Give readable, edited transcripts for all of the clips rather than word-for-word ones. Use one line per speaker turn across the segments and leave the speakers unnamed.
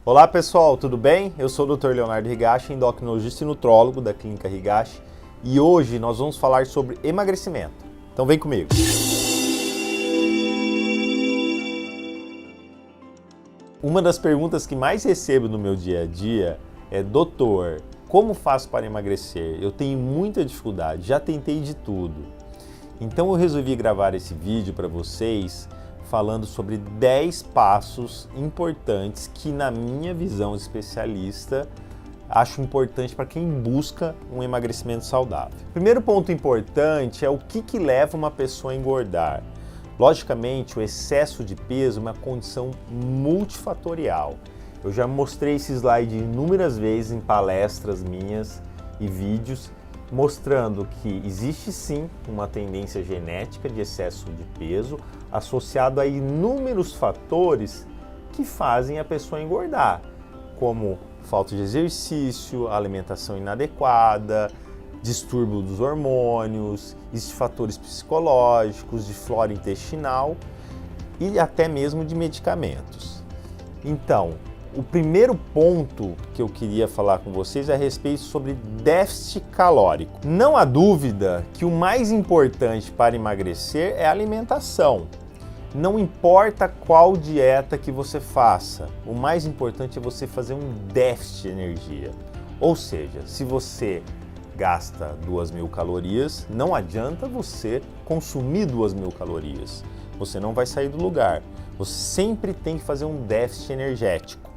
Olá pessoal, tudo bem? Eu sou o Dr. Leonardo Higashi, endocrinologista e nutrólogo da Clínica Higashi, e hoje nós vamos falar sobre emagrecimento. Então vem comigo! Uma das perguntas que mais recebo no meu dia a dia é: doutor, como faço para emagrecer? Eu tenho muita dificuldade, já tentei de tudo. Então eu resolvi gravar esse vídeo para vocês falando sobre 10 passos importantes que, na minha visão de especialista, acho importante para quem busca um emagrecimento saudável. Primeiro ponto importante é o que leva uma pessoa a engordar. Logicamente, o excesso de peso é uma condição multifatorial. Eu já mostrei esse slide inúmeras vezes em palestras minhas e vídeos, mostrando que existe sim uma tendência genética de excesso de peso associado a inúmeros fatores que fazem a pessoa engordar, como falta de exercício, alimentação inadequada, distúrbio dos hormônios, existem fatores psicológicos, de flora intestinal e até mesmo de medicamentos. Então, o primeiro ponto que eu queria falar com vocês é a respeito sobre déficit calórico. Não há dúvida que o mais importante para emagrecer é a alimentação. Não importa qual dieta que você faça, o mais importante é você fazer um déficit de energia. Ou seja, se você gasta 2.000 calorias, não adianta você consumir 2.000 calorias. Você não vai sair do lugar. Você sempre tem que fazer um déficit energético.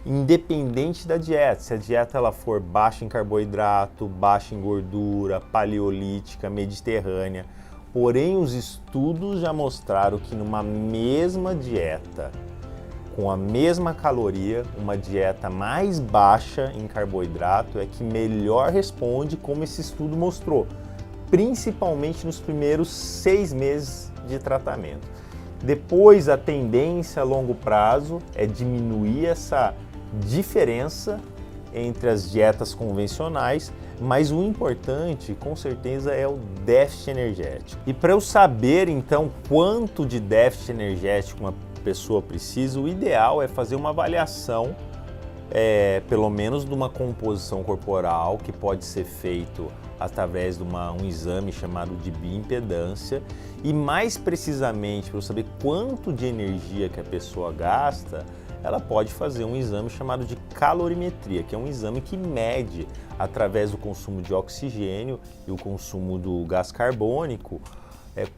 Independente da dieta, se a dieta ela for baixa em carboidrato, baixa em gordura, paleolítica, mediterrânea, porém os estudos já mostraram que numa mesma dieta, com a mesma caloria, uma dieta mais baixa em carboidrato é que melhor responde, como esse estudo mostrou, principalmente nos primeiros 6 meses de tratamento. Depois, a tendência a longo prazo é diminuir essa diferença entre as dietas convencionais, mas o importante, com certeza, é o déficit energético. E para eu saber, então, quanto de déficit energético uma pessoa precisa, o ideal é fazer uma avaliação, pelo menos de uma composição corporal, que pode ser feito através de um exame chamado de bioimpedância, e mais precisamente, para eu saber quanto de energia que a pessoa gasta, ela pode fazer um exame chamado de calorimetria, que é um exame que mede, através do consumo de oxigênio e o consumo do gás carbônico,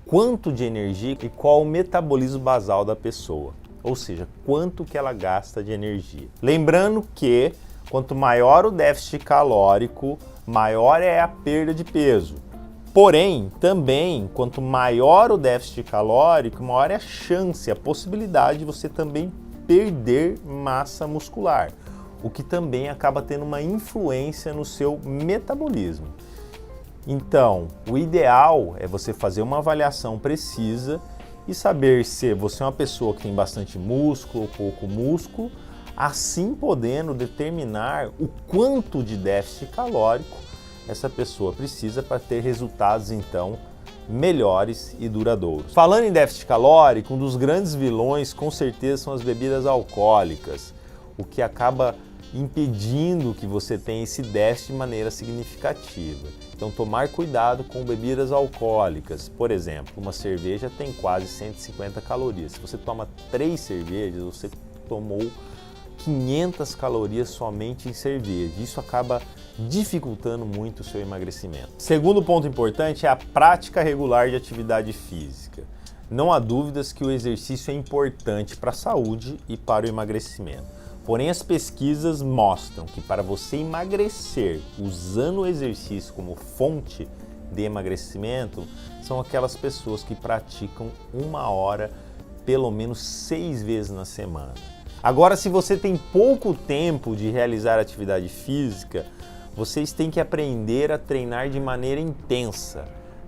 quanto de energia e qual o metabolismo basal da pessoa, ou seja, quanto que ela gasta de energia. Lembrando que quanto maior o déficit calórico, maior é a perda de peso. Porém, também, quanto maior o déficit calórico, maior é a chance, a possibilidade de você também perder massa muscular, o que também acaba tendo uma influência no seu metabolismo. Então, o ideal é você fazer uma avaliação precisa e saber se você é uma pessoa que tem bastante músculo ou pouco músculo, assim podendo determinar o quanto de déficit calórico essa pessoa precisa para ter resultados, então, melhores e duradouros. Falando em déficit calórico, um dos grandes vilões com certeza são as bebidas alcoólicas, o que acaba impedindo que você tenha esse déficit de maneira significativa. Então, tomar cuidado com bebidas alcoólicas. Por exemplo, uma cerveja tem quase 150 calorias. Se você toma 3 cervejas, você tomou 500 calorias somente em cerveja. Isso acaba dificultando muito o seu emagrecimento. Segundo ponto importante é a prática regular de atividade física. Não há dúvidas que o exercício é importante para a saúde e para o emagrecimento. Porém, as pesquisas mostram que para você emagrecer usando o exercício como fonte de emagrecimento, são aquelas pessoas que praticam 1 hora pelo menos 6 vezes na semana. Agora, se você tem pouco tempo de realizar atividade física, vocês têm que aprender a treinar de maneira intensa,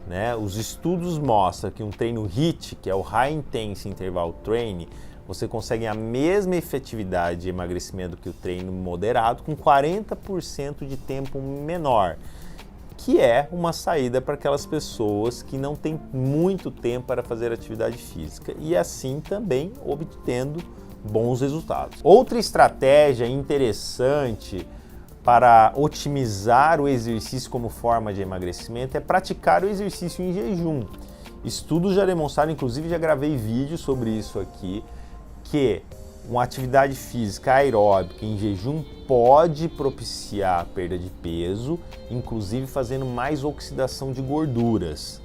né? Os estudos mostram que um treino HIIT, que é o High Intense Interval Training, você consegue a mesma efetividade de emagrecimento que o treino moderado com 40% de tempo menor, que é uma saída para aquelas pessoas que não têm muito tempo para fazer atividade física e assim também obtendo bons resultados. Outra estratégia interessante para otimizar o exercício como forma de emagrecimento é praticar o exercício em jejum. Estudos já demonstraram, inclusive já gravei vídeo sobre isso aqui, que uma atividade física aeróbica em jejum pode propiciar a perda de peso, inclusive fazendo mais oxidação de gorduras,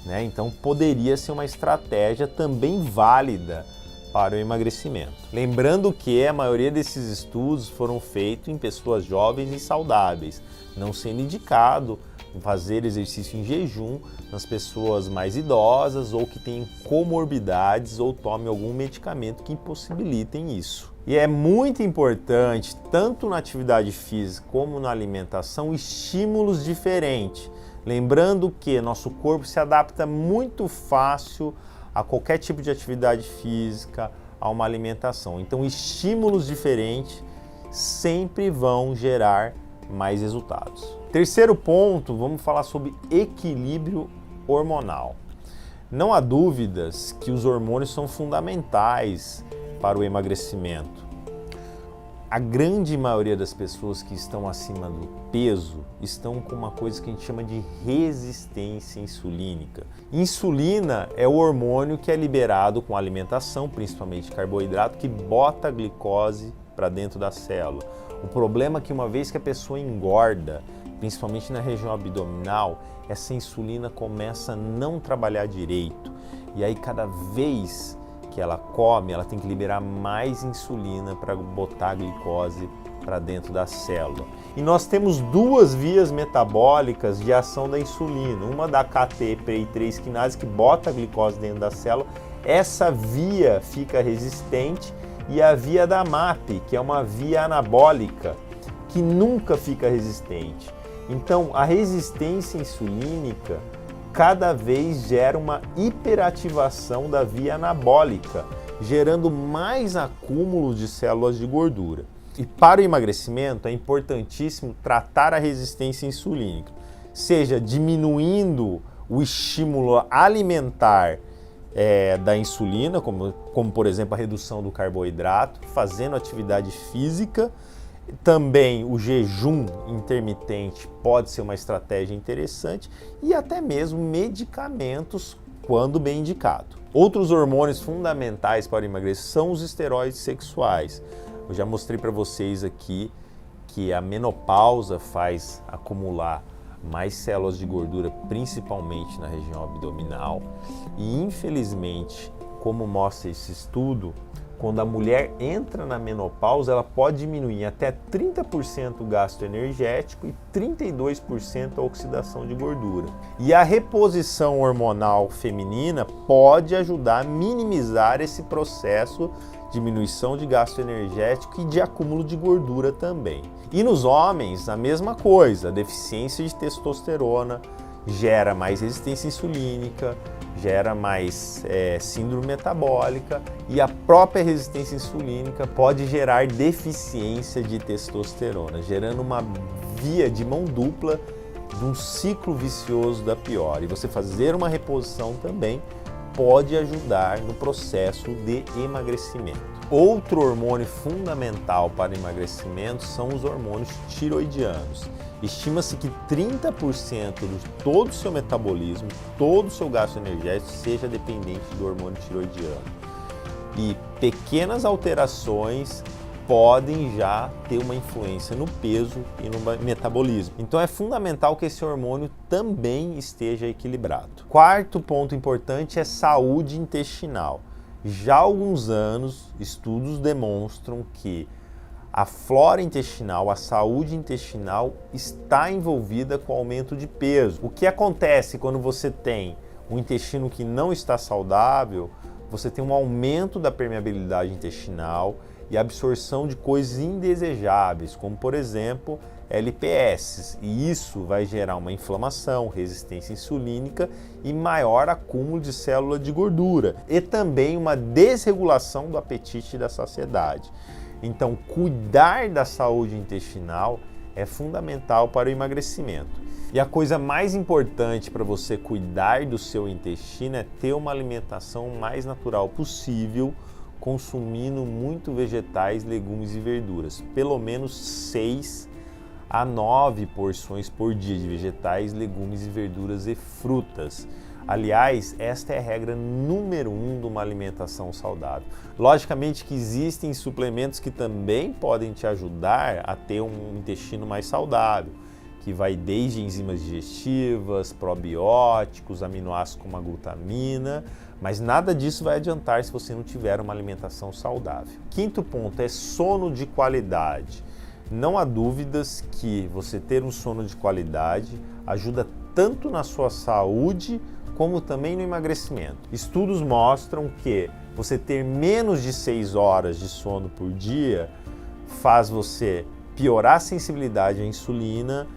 né? Então poderia ser uma estratégia também válida para o emagrecimento. Lembrando que a maioria desses estudos foram feitos em pessoas jovens e saudáveis, não sendo indicado fazer exercício em jejum nas pessoas mais idosas ou que tenham comorbidades ou tomem algum medicamento que impossibilitem isso. E é muito importante, tanto na atividade física como na alimentação, estímulos diferentes. Lembrando que nosso corpo se adapta muito fácil a qualquer tipo de atividade física, a uma alimentação. Então, estímulos diferentes sempre vão gerar mais resultados. Terceiro ponto, vamos falar sobre equilíbrio hormonal. Não há dúvidas que os hormônios são fundamentais para o emagrecimento. A grande maioria das pessoas que estão acima do peso estão com uma coisa que a gente chama de resistência insulínica. Insulina é o hormônio que é liberado com a alimentação, principalmente carboidrato, que bota a glicose para dentro da célula. O problema é que uma vez que a pessoa engorda, principalmente na região abdominal, essa insulina começa a não trabalhar direito. E aí cada vez que ela come, ela tem que liberar mais insulina para botar a glicose para dentro da célula. E nós temos duas vias metabólicas de ação da insulina, uma da KT-PI3 quinase que bota a glicose dentro da célula, essa via fica resistente, e a via da MAP, que é uma via anabólica, que nunca fica resistente. Então, a resistência insulínica cada vez gera uma hiperativação da via anabólica, gerando mais acúmulo de células de gordura. E para o emagrecimento é importantíssimo tratar a resistência insulínica, seja diminuindo o estímulo alimentar da insulina, como por exemplo a redução do carboidrato, fazendo atividade física. Também o jejum intermitente pode ser uma estratégia interessante e até mesmo medicamentos quando bem indicado. Outros hormônios fundamentais para emagrecer são os esteroides sexuais. Eu já mostrei para vocês aqui que a menopausa faz acumular mais células de gordura, principalmente na região abdominal. E infelizmente, como mostra esse estudo, quando a mulher entra na menopausa, ela pode diminuir até 30% o gasto energético e 32% a oxidação de gordura. E a reposição hormonal feminina pode ajudar a minimizar esse processo de diminuição de gasto energético e de acúmulo de gordura também. E nos homens, a mesma coisa, a deficiência de testosterona gera mais resistência insulínica, gera mais síndrome metabólica, e a própria resistência insulínica pode gerar deficiência de testosterona, gerando uma via de mão dupla de um ciclo vicioso da pior. E você fazer uma reposição também pode ajudar no processo de emagrecimento. Outro hormônio fundamental para emagrecimento são os hormônios tiroidianos. Estima-se que 30% de todo o seu metabolismo, todo o seu gasto energético seja dependente do hormônio tiroidiano. E pequenas alterações podem já ter uma influência no peso e no metabolismo. Então é fundamental que esse hormônio também esteja equilibrado. Quarto ponto importante é saúde intestinal. Já há alguns anos, estudos demonstram que a flora intestinal, a saúde intestinal está envolvida com o aumento de peso. O que acontece quando você tem um intestino que não está saudável? Você tem um aumento da permeabilidade intestinal e absorção de coisas indesejáveis, como por exemplo LPS, e isso vai gerar uma inflamação, resistência insulínica e maior acúmulo de célula de gordura, e também uma desregulação do apetite e da saciedade. Então, cuidar da saúde intestinal é fundamental para o emagrecimento. E a coisa mais importante para você cuidar do seu intestino é ter uma alimentação mais natural possível, consumindo muito vegetais, legumes e verduras. Pelo menos 6 a 9 porções por dia de vegetais, legumes e verduras e frutas. Aliás, esta é a regra número 1 de uma alimentação saudável. Logicamente que existem suplementos que também podem te ajudar a ter um intestino mais saudável, que vai desde enzimas digestivas, probióticos, aminoácidos como a glutamina, mas nada disso vai adiantar se você não tiver uma alimentação saudável. Quinto ponto é sono de qualidade. Não há dúvidas que você ter um sono de qualidade ajuda tanto na sua saúde como também no emagrecimento. Estudos mostram que você ter menos de 6 horas de sono por dia faz você piorar a sensibilidade à insulina,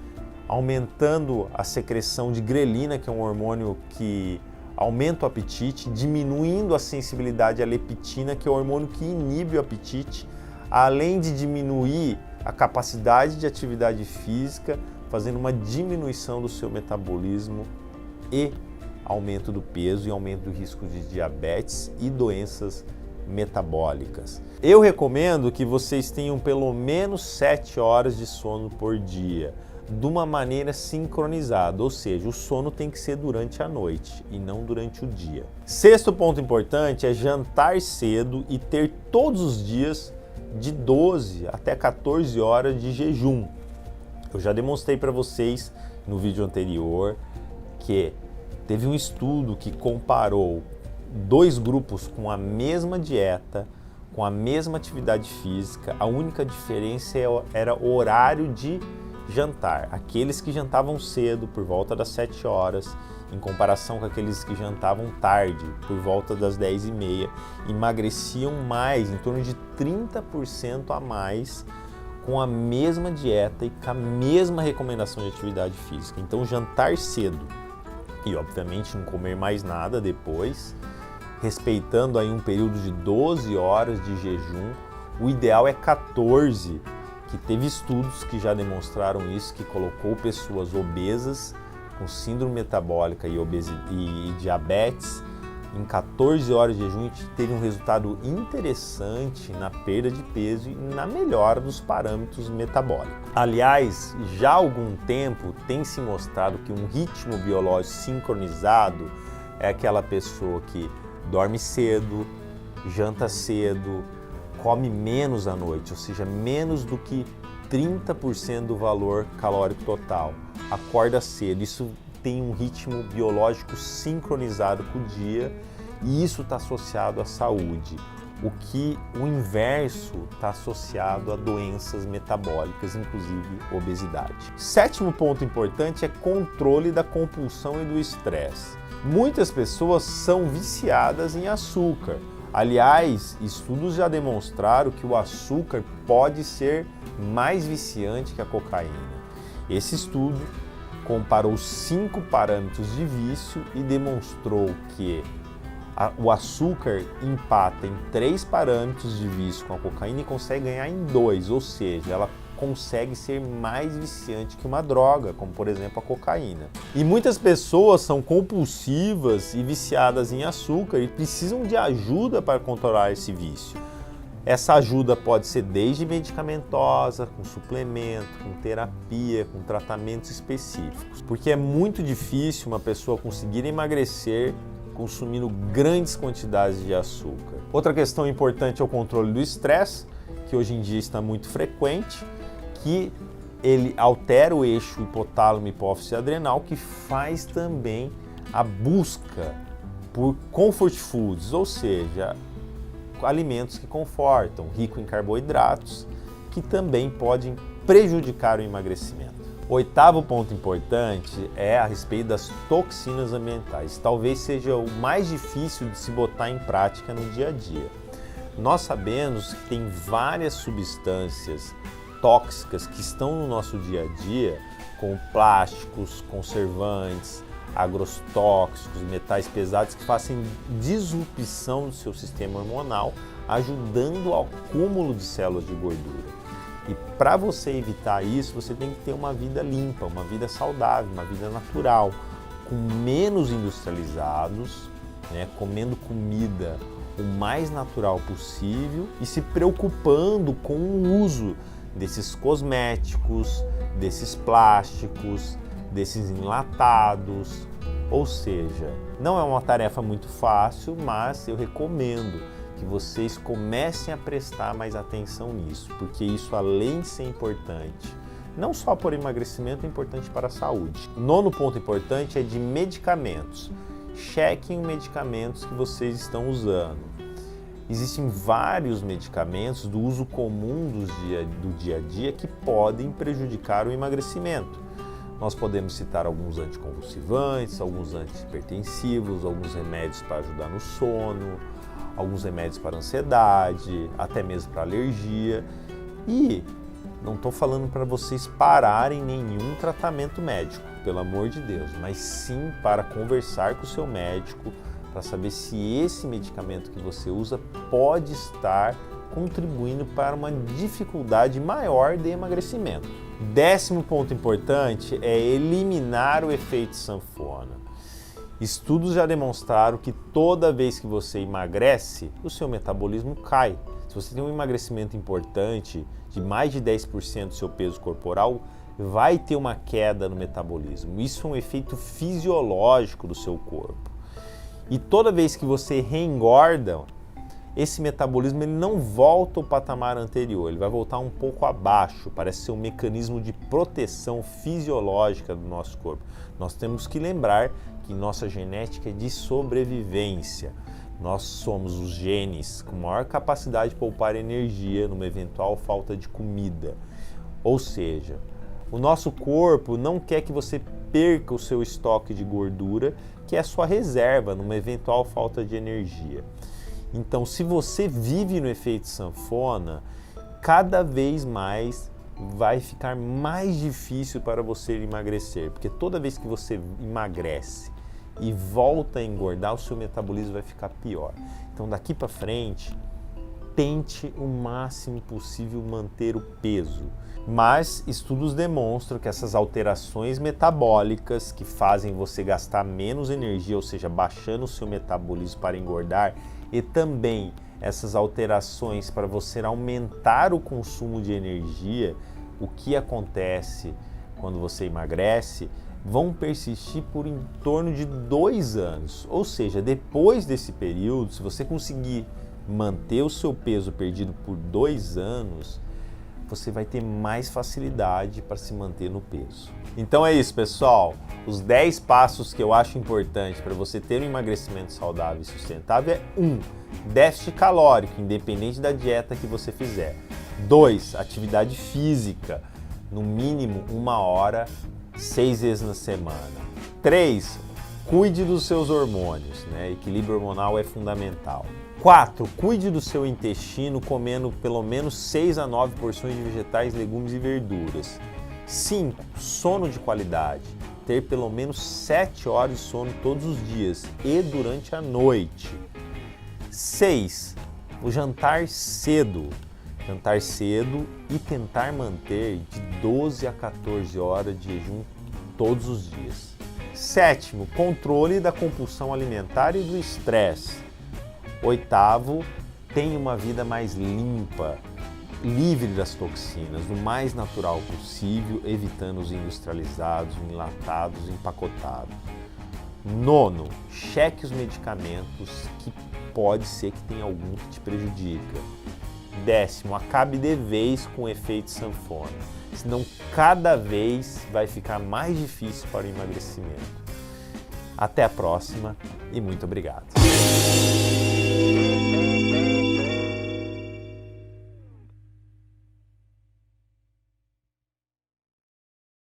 aumentando a secreção de grelina, que é um hormônio que aumenta o apetite, diminuindo a sensibilidade à leptina, que é o hormônio que inibe o apetite, além de diminuir a capacidade de atividade física, fazendo uma diminuição do seu metabolismo e aumento do peso e aumento do risco de diabetes e doenças metabólicas. Eu recomendo que vocês tenham pelo menos 7 horas de sono por dia, de uma maneira sincronizada, ou seja, o sono tem que ser durante a noite e não durante o dia. Sexto ponto importante é jantar cedo e ter todos os dias de 12 até 14 horas de jejum. Eu já demonstrei para vocês no vídeo anterior que teve um estudo que comparou 2 grupos com a mesma dieta, com a mesma atividade física. A única diferença era o horário de jantar. Aqueles que jantavam cedo, por volta das 7 horas, em comparação com aqueles que jantavam tarde, por volta das 10h30, emagreciam mais, em torno de 30% a mais, com a mesma dieta e com a mesma recomendação de atividade física. Então, jantar cedo e, obviamente, não comer mais nada depois, respeitando aí um período de 12 horas de jejum. O ideal é 14, que teve estudos que já demonstraram isso, que colocou pessoas obesas com síndrome metabólica e diabetes em 14 horas de jejum, e teve um resultado interessante na perda de peso e na melhora dos parâmetros metabólicos. Aliás, já há algum tempo tem se mostrado que um ritmo biológico sincronizado é aquela pessoa que dorme cedo, janta cedo, come menos à noite, ou seja, menos do que 30% do valor calórico total, acorda cedo. Isso tem um ritmo biológico sincronizado com o dia e isso está associado à saúde. O inverso está associado a doenças metabólicas, inclusive obesidade. Sétimo ponto importante é controle da compulsão e do estresse. Muitas pessoas são viciadas em açúcar. Aliás, estudos já demonstraram que o açúcar pode ser mais viciante que a cocaína. Esse estudo comparou 5 parâmetros de vício e demonstrou que o açúcar empata em 3 parâmetros de vício com a cocaína e consegue ganhar em 2, ou seja, ela consegue ser mais viciante que uma droga, como por exemplo a cocaína. E muitas pessoas são compulsivas e viciadas em açúcar e precisam de ajuda para controlar esse vício. Essa ajuda pode ser desde medicamentosa, com suplemento, com terapia, com tratamentos específicos, porque é muito difícil uma pessoa conseguir emagrecer consumindo grandes quantidades de açúcar. Outra questão importante é o controle do estresse, que hoje em dia está muito frequente, que ele altera o eixo hipotálamo, hipófise adrenal, que faz também a busca por comfort foods, ou seja, alimentos que confortam, rico em carboidratos, que também podem prejudicar o emagrecimento. O oitavo ponto importante é a respeito das toxinas ambientais. Talvez seja o mais difícil de se botar em prática no dia a dia. Nós sabemos que tem várias substâncias tóxicas que estão no nosso dia a dia, como plásticos, conservantes, agrotóxicos, metais pesados, que fazem disrupção do seu sistema hormonal, ajudando ao acúmulo de células de gordura. E para você evitar isso, você tem que ter uma vida limpa, uma vida saudável, uma vida natural, com menos industrializados, comendo comida o mais natural possível e se preocupando com o uso desses cosméticos, desses plásticos, desses enlatados. Ou seja, não é uma tarefa muito fácil, mas eu recomendo que vocês comecem a prestar mais atenção nisso, porque isso, além de ser importante, não só por emagrecimento, é importante para a saúde. O nono ponto importante é de medicamentos. Chequem os medicamentos que vocês estão usando. Existem vários medicamentos do uso comum do dia a dia que podem prejudicar o emagrecimento. Nós podemos citar alguns anticonvulsivantes, alguns antihipertensivos, alguns remédios para ajudar no sono, alguns remédios para ansiedade, até mesmo para alergia. E não estou falando para vocês pararem nenhum tratamento médico, pelo amor de Deus, mas sim para conversar com o seu médico, para saber se esse medicamento que você usa pode estar contribuindo para uma dificuldade maior de emagrecimento. 10º ponto importante é eliminar o efeito sanfona. Estudos já demonstraram que toda vez que você emagrece, o seu metabolismo cai. Se você tem um emagrecimento importante, de mais de 10% do seu peso corporal, vai ter uma queda no metabolismo. Isso é um efeito fisiológico do seu corpo. E toda vez que você reengorda, esse metabolismo ele não volta ao patamar anterior, ele vai voltar um pouco abaixo, parece ser um mecanismo de proteção fisiológica do nosso corpo. Nós temos que lembrar que nossa genética é de sobrevivência. Nós somos os genes com maior capacidade de poupar energia numa eventual falta de comida. Ou seja, o nosso corpo não quer que você perca o seu estoque de gordura, que é a sua reserva numa eventual falta de energia. Então, se você vive no efeito sanfona, cada vez mais vai ficar mais difícil para você emagrecer, porque toda vez que você emagrece e volta a engordar, o seu metabolismo vai ficar pior. Então, daqui para frente, tente o máximo possível manter o peso. Mas estudos demonstram que essas alterações metabólicas que fazem você gastar menos energia, ou seja, baixando o seu metabolismo para engordar, e também essas alterações para você aumentar o consumo de energia, o que acontece quando você emagrece, vão persistir por em torno de 2 anos. Ou seja, depois desse período, se você conseguir manter o seu peso perdido por 2 anos, você vai ter mais facilidade para se manter no peso. Então é isso, pessoal. Os 10 passos que eu acho importante para você ter um emagrecimento saudável e sustentável é 1. Déficit calórico, independente da dieta que você fizer. 2. Atividade física, no mínimo 1 hora, 6 vezes na semana. 3. Cuide dos seus hormônios, né? Equilíbrio hormonal é fundamental. 4. Cuide do seu intestino comendo pelo menos 6 a 9 porções de vegetais, legumes e verduras. 5. Sono de qualidade. Ter pelo menos 7 horas de sono todos os dias e durante a noite. 6. O jantar cedo. Jantar cedo e tentar manter de 12 a 14 horas de jejum todos os dias. 7. Controle da compulsão alimentar e do estresse. 8. Tenha uma vida mais limpa, livre das toxinas, o mais natural possível, evitando os industrializados, enlatados, empacotados. 9. Cheque os medicamentos que pode ser que tenha algum que te prejudica. 10. Acabe de vez com o efeito sanfona, senão cada vez vai ficar mais difícil para o emagrecimento. Até a próxima e muito obrigado.